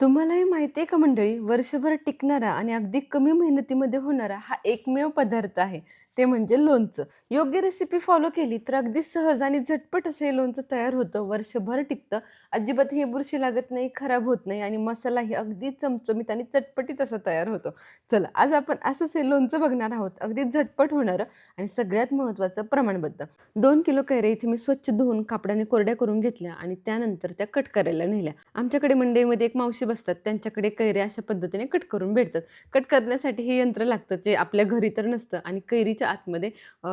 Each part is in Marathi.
तुम्हालाही माहिती आहे का मंडळी, वर्षभर टिकणारा आणि अगदी कमी मेहनतीमध्ये होणारा हा एकमेव पदार्थ आहे. ते म्हणजे लोणचं. योग्य रेसिपी फॉलो केली तर अगदी सहज आणि झटपट असं हे लोणचं तयार होतं. वर्षभर टिकतं. अजिबातही बुरशी लागत नाही, खराब होत नाही आणि मसालाही अगदी चमचमीत आणि चटपटीत असा तयार होतो. चला, आज आपण असंच हे लोणचं बघणार आहोत. अगदी झटपट होणारं आणि सगळ्यात महत्त्वाचं प्रमाणबद्ध. 2 किलो कैऱ्या इथे मी स्वच्छ धुवून कापडाने कोरड्या करून घेतल्या आणि त्यानंतर त्या कट करायला नेल्या. आमच्याकडे मंडईमध्ये एक मावशी बसतात. त्यांच्याकडे कैऱ्या अशा पद्धतीने कट करून भेटतात. कट करण्यासाठी हे यंत्र लागतं, जे आपल्या घरी तर नसतं आणि कैरीच्या आतमध्ये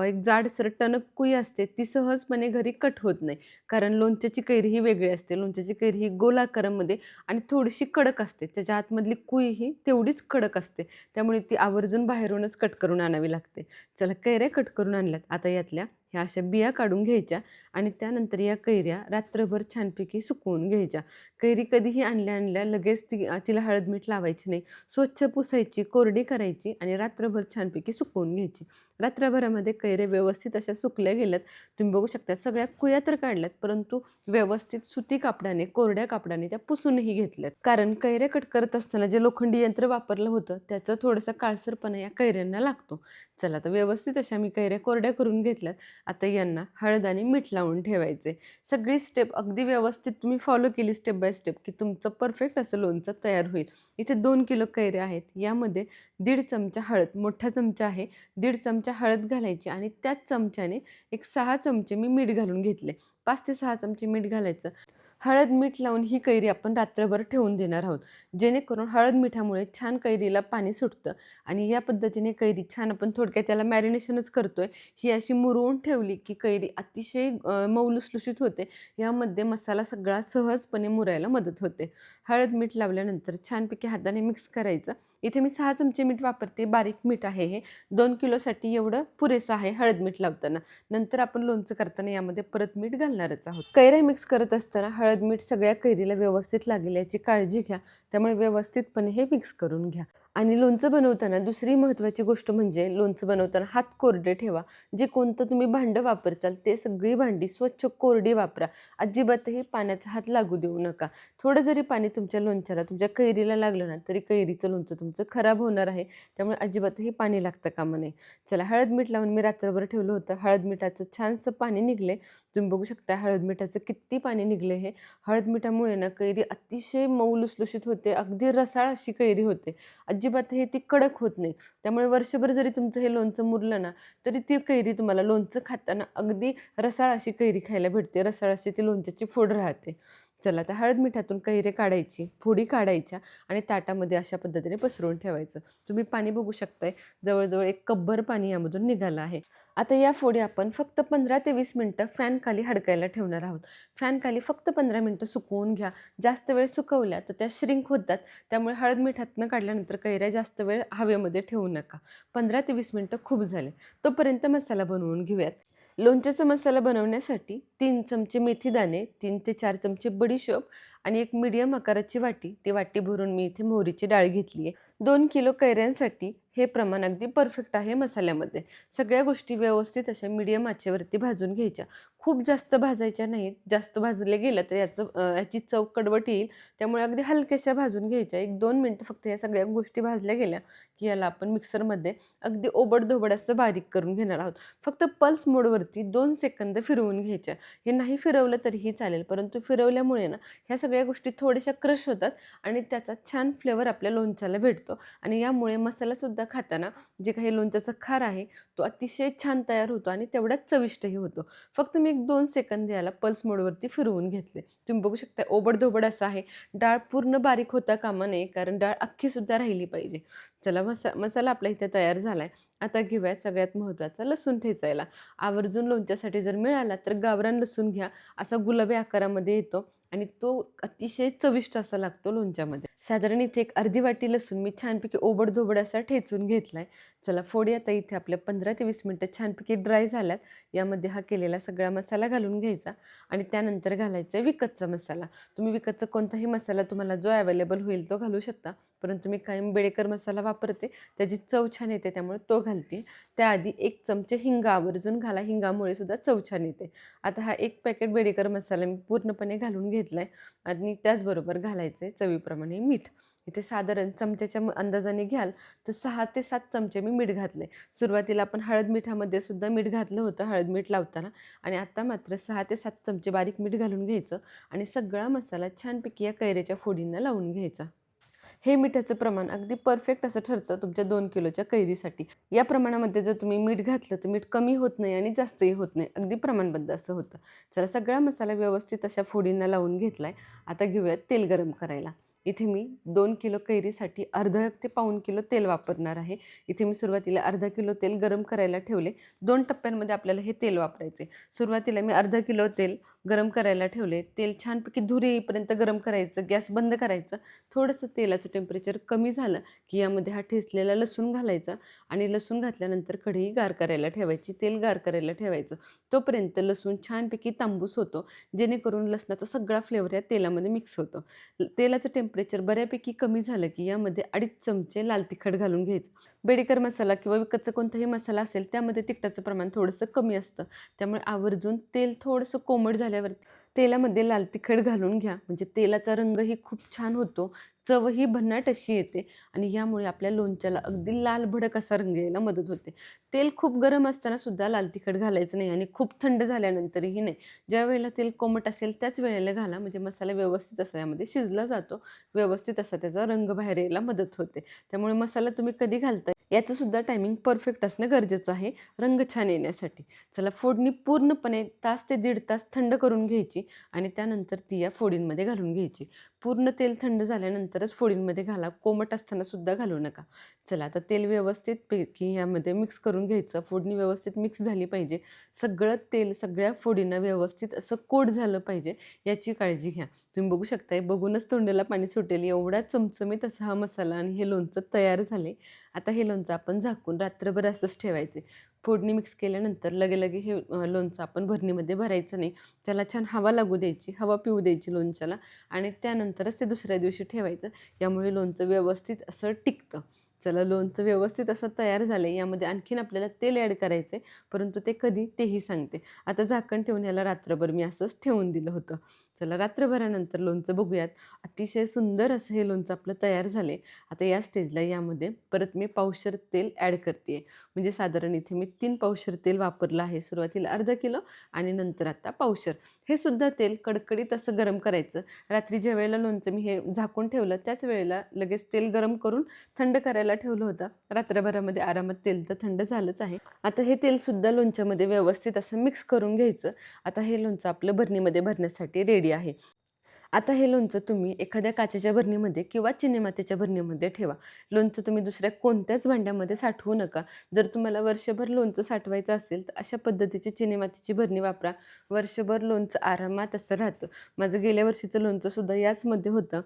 एक जाडसर टणक कुई असते. ती सहजपणे घरी कट होत नाही. कारण लोणच्याची कैरी ही वेगळी असते. लोणच्याची कैरी ही गोल आकारामध्ये आणि थोडीशी कडक असते. त्याच्या आतमधली कुई ही तेवढीच कडक असते. त्यामुळे ती आवर्जून बाहेरूनच कट करून आणावी लागते. चला, कैऱ्या कट करून आणल्यात. आता यातल्या ह्या अशा बिया काढून घ्यायच्या आणि त्यानंतर या कैऱ्या रात्रभर छानपैकी सुकवून घ्यायच्या. कैरी कधीही आणल्या लगेच तिला हळद मीठ लावायची नाही. स्वच्छ पुसायची, कोरडी करायची आणि रात्रभर छानपैकी सुकवून घ्यायची. रात्रभरामध्ये कैऱ्या व्यवस्थित अशा सुकल्या गेल्यात. तुम्ही बघू शकता, सगळ्या कुया तर काढल्यात, परंतु व्यवस्थित सुती कापडाने, कोरड्या कापडाने त्या पुसूनही घेतल्यात. कारण कैऱ्या कट करत असताना जे लोखंडी यंत्र वापरलं होतं त्याचा थोडासा काळसरपणा या कैऱ्यांना लागतो. चला, तर व्यवस्थित अशा मी कैऱ्या कोरड्या करून घेतल्यात. आता यांना हळद आणि मीठ लावून ठेवायचे. सगळी स्टेप अगदी व्यवस्थित तुम्ही फॉलो केली स्टेप बाय स्टेप, की तुमचं परफेक्ट असं लोणचं तयार होईल. इथे 2 किलो कैऱ्या आहेत. यामध्ये 1.5 चमचा हळद, मोठा चमचा आहे, 1.5 चमचा हळद घालायची आणि त्याच चमच्याने एक 6 चमचे मी मीठ घालून घेतले. 5 ते 6 चमचे मीठ घालायचं. हळद मीठ लावून ही कैरी आपण रात्रभर ठेवून देणार आहोत. जेणेकरून हळद मिठामुळे छान कैरीला पाणी सुटतं आणि या पद्धतीने कैरी छान, आपण थोडक्यात त्याला मॅरिनेशनच करतोय. ही अशी मुरवून ठेवली की कैरी अतिशय मऊ लुसलुशीत होते. यामध्ये मसाला सगळा सहजपणे मुरायला मदत होते. हळद मीठ लावल्यानंतर छानपैकी हाताने मिक्स करायचं. इथे मी 6 चमचे मीठ वापरते. बारीक मीठ आहे हे. 2 किलोसाठी एवढं पुरेसं आहे हळद मीठ लावताना. नंतर आपण लोणचं करताना यामध्ये परत मीठ घालणारच आहोत. कैऱ्या मिक्स करत असताना हळद मीठ सगळ्या कैरीला व्यवस्थित लागेल याची काळजी घ्या. त्यामुळे व्यवस्थितपणे हे मिक्स करून घ्या. आणि लोणचं बनवताना दुसरी महत्त्वाची गोष्ट म्हणजे लोणचं बनवताना हात कोरडे ठेवा. जे कोणतं तुम्ही भांडं वापरचाल ते सगळी भांडी स्वच्छ कोरडी वापरा. अजिबातही पाण्याचा हात लागू देऊ नका. थोडं जरी पाणी तुमच्या लोणच्याला, तुमच्या कैरीला लागलं ना, तरी कैरीचं लोणचं तुमचं खराब होणार आहे. त्यामुळे अजिबातही पाणी लागता कामा नये. चला, हळद मीठ लावून मी रात्रभर ठेवलं होतं. हळद मिठाचं छानसं पाणी निघले. तुम्ही बघू शकता हळद मिठाचं किती पाणी निघले हे. हळद मिठामुळे ना कैरी अतिशय मऊ लुसलुशीत होते. अगदी रसाळ अशी कैरी होते. अजिबातही ती कडक होत नाही. त्यामुळे वर्षभर जरी तुमचं हे लोणचं मुरलं ना, तरी ती कैरी तुम्हाला लोणचं खाताना अगदी रसाळ अशी कैरी खायला भेटते. रसाळ अशी ती लोणच्याची फोड राहते. चला, तर हळद मिठातून कैरी काढायची, फोडी काढायच्या आणि ताटामध्ये अशा पद्धतीने पसरवून ठेवायचं. तुम्ही पाणी बघू शकताय, जवळ-जवळ 1 कपभर पाणी यामधून निघालं आहे. आता या फोडी आपण फक्त 15 ते 20 मिनिटं फॅनखाली हडकायला ठेवणार आहोत. फॅनखाली फक्त 15 मिनिटं सुकवून घ्या. जास्त वेळ सुकवल्या तर त्या श्रिंक होतात. त्यामुळे हळद मिठातनं काढल्यानंतर कैऱ्या जास्त वेळ हवेमध्ये ठेवू नका. 15 ते 20 मिनिटं खूप झाले. तोपर्यंत मसाला बनवून घेऊयात. लोणच्याचा मसाला बनवण्यासाठी 3 चमचे मेथीदाणे, 3 ते 4 चमचे बडीशोप आणि एक मीडियम आकाराची वाटी, ती वाटी भरून मी इथे मोहरीची डाळ घेतली आहे. 2 किलो कैऱ्यांसाठी हे प्रमाण अगदी परफेक्ट आहे मसाल्यामध्ये. सगळ्या गोष्टी व्यवस्थित अशा मीडियम आचेवरती भाजून घ्यायच्या. खूप जास्त भाजायच्या नाहीत. जास्त भाजले गेलं तर याची चव कडवट येईल. त्यामुळे अगदी हलक्याशा भाजून घ्यायच्या. 1-2 मिनिटं फक्त या सगळ्या गोष्टी भाजल्या गेल्या, की याला आपण मिक्सरमध्ये अगदी ओबड-धोबड असं बारीक करून घेणार आहोत. फक्त पल्स मोडवरती 2 सेकंद फिरवून घ्यायच्या. हे नाही फिरवलं तरीही चालेल, परंतु फिरवल्यामुळे ना ह्या सगळ्या गोष्टी थोड्याशा क्रश होतात आणि त्याचा छान फ्लेवर आपल्या लोणच्याला भेटतो आणि यामुळे मसालासुद्धा खाताना जे काही लोणच्याचा खार आहे तो अतिशय छान तयार होतो आणि तेवढाच चविष्टही होतो. फक्त मी 1-2 सेकंद याला पल्स मोडवरती फिरवून घेतले. तुम्ही बघू शकता ओबड-धोबड असं आहे. डाळ पूर्ण बारीक होता कामा नये, कारण डाळ अख्खीसुद्धा राहिली पाहिजे. चला, मसाला आपला इथे तयार झाला आहे. आता घेऊयात सगळ्यात महत्त्वाचा लसूण ठेचायला. आवर्जून लोणच्यासाठी जर मिळाला तर गावरान लसूण घ्या. असा गुलाबी आकारामध्ये येतो आणि तो अतिशय चविष्ट असा लागतो लोणच्यामध्ये. साधारण इथे एक अर्धी वाटी लसूण मी छानपैकी ओबड-धोबड असा ठेचून घेतलाय. चला, फोडी आता इथे आपल्या 15 ते 20 मिनिटं छानपैकी ड्राय झाल्यात. यामध्ये हा केलेला सगळा मसाला घालून घ्यायचा आणि त्यानंतर घालायचा विकतचा मसाला. तुम्ही विकतचा कोणताही मसाला तुम्हाला जो अवेलेबल होईल तो घालू शकता. परंतु मी कायम बेडेकर मसाला वापरते. त्याची चव छान येते, त्यामुळे तो घालते. त्याआधी 1 चमचे हिंग आवर्जून घाला. हिंगामुळे सुद्धा चव छान येते. आता हा 1 पॅकेट बेडेकर मसाला मी पूर्णपणे घालून घेतलाय आणि त्याचबरोबर घालायचे चवीप्रमाणे मीठ. मीठ. इथे साधारण चमच्याच्या अंदाजाने घ्याल तर 6 ते 7 चमचे मी मीठ घातले. सुरुवातीला आपण हळद मिठामध्ये सुद्धा मीठ घातलं होतं हळद मीठ लावताना आणि आता मात्र 6 ते 7 चमचे बारीक मीठ घालून घ्यायचं आणि सगळा मसाला छानपैकी या कैरीच्या फोडींना लावून घ्यायचा. हे मिठाचं प्रमाण अगदी परफेक्ट असं ठरतं तुमच्या 2 किलोच्या कैरीसाठी. या प्रमाणामध्ये जर तुम्ही मीठ घातलं तर मीठ कमी होत नाही आणि जास्तही होत नाही. अगदी प्रमाणबद्ध असं होतं. चला सगळा मसाला व्यवस्थित अशा फोडींना लावून घेतलाय. आता घेऊयात तेल गरम करायला. इथे मी 2 किलो कैरीसाठी अर्धा ते पाऊण किलो तेल वापरणार आहे. इथे मी सुरुवातीला अर्धा किलो तेल गरम करायला ठेवले. 2 टप्प्यांमध्ये आपल्याला हे तेल वापरायचे. सुरुवातीला मी अर्धा किलो तेल गरम करायला ठेवले. तेल छानपैकी धुरी येईपर्यंत गरम करायचं. गॅस बंद करायचं. थोडंसं तेलाचं टेम्परेचर कमी झालं की यामध्ये हा ठेचलेला लसूण घालायचा आणि लसूण घातल्यानंतर कढई गार करायला ठेवायची. तेल गार करायला ठेवायचं. तोपर्यंत लसूण छानपैकी तांबूस होतो. जेणेकरून लसणाचा सगळा फ्लेवर या तेलामध्ये मिक्स होतो. तेलाचं टेम्परेचर बऱ्यापैकी कमी झालं की यामध्ये 2.5 चमचे लाल तिखट घालून घ्यायचं. बेडेकर मसाला किंवा विकतचा कोणताही मसाला असेल त्यामध्ये तिखटाचं प्रमाण थोडंसं कमी असतं. त्यामुळे आवर्जून तेल थोडंसं कोमट झाल्यावरती तेलामध्ये लाल तिखट घालून घ्या. म्हणजे तेलाचा रंगही खूप छान होतो. चवही भन्नाट अशी येते आणि यामुळे आपल्या लोणच्याला अगदी लाल भडक असा रंग यायला मदत होते. तेल खूप गरम असताना सुद्धा लाल तिखट घालायचं नाही आणि खूप थंड झाल्यानंतरही नाही. ज्यावेळेला तेल कोमट असेल त्याच वेळेला घाला. म्हणजे मसाला व्यवस्थित असा यामध्ये शिजला जातो. व्यवस्थित असा त्याचा रंग बाहेर यायला मदत होते. त्यामुळे मसाला तुम्ही कधी घालताय याचं सुद्धा टायमिंग परफेक्ट असणं गरजेचं आहे रंग छान येण्यासाठी. चला फोडणी पूर्णपणे तास ते 1.5 तास थंड करून घ्यायची आणि त्यानंतर ती या फोडींमध्ये घालून घ्यायची. पूर्ण तेल थंड झाल्यानंतरच फोडींमध्ये घाला. कोमट असताना सुद्धा घालू नका. चला आता तेल व्यवस्थितपैकी यामध्ये मिक्स करून घ्यायचं. फोडणी व्यवस्थित मिक्स झाली पाहिजे. सगळं तेल सगळ्या फोडींना व्यवस्थित असं कोट झालं पाहिजे याची काळजी घ्या. तुम्ही बघू शकताय बघूनच तोंडाला पाणी सुटेल एवढा चमचमीत असा हा मसाला आणि हे लोणचं तयार झाले. आता हे लोणचं आपण झाकून रात्रभर असंच ठेवायचे. फोडणी मिक्स केल्यानंतर लगे हे लोणचं आपण भरणीमध्ये भरायचं नाही. त्याला छान हवा लागू द्यायची, हवा पिऊ द्यायची लोणच्याला आणि त्यानंतरच ते दुसऱ्या दिवशी ठेवायचं. यामुळे लोणचं व्यवस्थित असं टिकतं. चला लोणचं व्यवस्थित असं तयार झालं आहे. यामध्ये आणखीन आपल्याला तेल ॲड करायचं आहे, परंतु ते कधी तेही सांगते. आता झाकण ठेवून याला रात्रभर मी असंच ठेवून दिलं होतं. चला रात्रभरानंतर लोणचं बघूयात. अतिशय सुंदर असं हे लोणचं आपलं तयार झाले. आता या स्टेजला यामध्ये परत मी पावशेर तेल ॲड करते. म्हणजे साधारण इथे मी 3 पावशेर तेल वापरलं आहे. सुरुवातीला अर्धा किलो आणि नंतर आता पावशेर. हे सुद्धा तेल कडकडीत असं गरम करायचं. रात्री ज्या वेळेला लोणचं मी हे झाकून ठेवलं त्याच वेळेला लगेच तेल गरम करून थंड करायला ठेवलं होतं. रात्रभरामध्ये आरामात तेल तर थंड झालंच आहे. आता हे तेलसुद्धा लोणच्यामध्ये व्यवस्थित असं मिक्स करून घ्यायचं. आता हे लोणचं आपलं भरणीमध्ये भरण्यासाठी रेडी आहे. आता हे लोणचं तुम्ही एखाद्या काचेच्या भरणीमध्ये किंवा चिनीमातीच्या भरणीमध्ये ठेवा. लोणचं तुम्ही दुसऱ्या कोणत्याच भांड्यामध्ये साठवू नका. जर तुम्हाला वर्षभर लोणचं साठवायचं असेल तर अशा पद्धतीची चिनीमातीची भरणी वापरा. वर्षभर लोणचं आरामात असं राहतं. माझं गेल्या वर्षीचं लोणचंसुद्धा याचमध्ये होतं.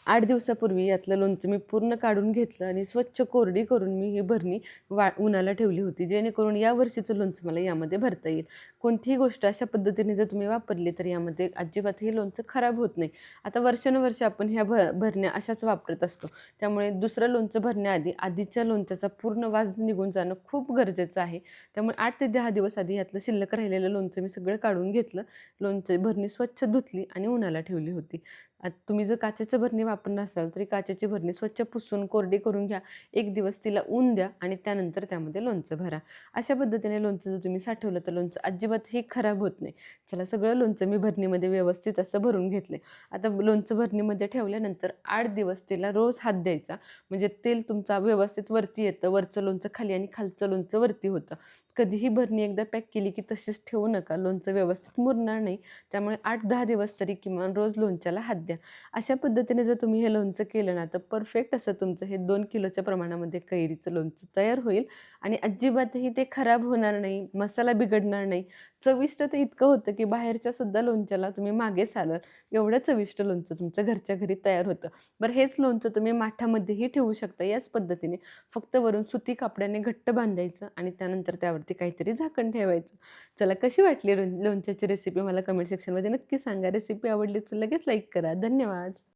8 दिवसापूर्वी यातलं लोणचं मी पूर्ण काढून घेतलं आणि स्वच्छ कोरडी करून मी ही भरणी उन्हाला ठेवली होती. जेणेकरून या वर्षीचं लोणचं मला यामध्ये भरता येईल. कोणतीही गोष्ट अशा पद्धतीने जर तुम्ही वापरली तर यामध्ये अजिबात हे लोणचं खराब होत नाही. आता वर्षानुवर्षे आपण ह्या भरण्या अशाच वापरत असतो. त्यामुळे दुसरं लोणचं भरण्याआधी आधीच्या लोणच्याचा पूर्ण वास निघून जाणं खूप गरजेचं आहे. त्यामुळे 8 ते 10 दिवस आधी यातलं शिल्लक राहिलेलं लोणचं मी सगळं काढून घेतलं. लोणचं भरणी स्वच्छ धुतली आणि उन्हाला ठेवली होती. तुम्ही जर काचेचं भरणी वापरणार असाल तरी काचेची भरणी स्वच्छ पुसून कोरडी करून घ्या. 1 दिवस तिला ऊन द्या आणि त्यानंतर त्यामध्ये लोणचं भरा. अशा पद्धतीने लोणचं जर तुम्ही साठवलं तर लोणचं अजिबातही खराब होत नाही. चला सगळं लोणचं मी भरणीमध्ये व्यवस्थित असं भरून घेतले. आता लोणचं भरणीमध्ये ठेवल्यानंतर 8 दिवस तिला रोज हात द्यायचा. म्हणजे तेल तुमचा व्यवस्थित वरती येतं. वरचं लोणचं खाली आणि खालचं लोणचं वरती होतं. कधीही भरणी एकदा पॅक केली की तशीच ठेवू नका. लोणचं व्यवस्थित मुरणार नाही. त्यामुळे 8-10 दिवस तरी किमान रोज लोणच्याला हात द्या. अशा पद्धतीने जर तुम्ही हे लोणचं केलं ना तर परफेक्ट असं तुमचं हे 2 किलोच्या प्रमाणामध्ये कैरीचं लोणचं तयार होईल आणि अजिबातही ते खराब होणार नाही. मसाला बिघडणार नाही. चविष्ट तर इतकं होतं की बाहेरच्या सुद्धा लोणच्याला तुम्ही मागे सालाल. एवढं चविष्ट लोणचं तुमचं घरच्या घरी तयार होतं. बरं हेच लोणचं तुम्ही माठामध्येही ठेवू शकता याच पद्धतीने. फक्त वरून सुती कापडाने घट्ट बांधायचं आणि त्यानंतर त्यावरती काहीतरी झाकण ठेवायचं. चला कशी वाटली लोणच्याची रेसिपी मला कमेंट सेक्शनमध्ये नक्की सांगा. रेसिपी आवडली तर लगेच लाईक करा. धन्यवाद.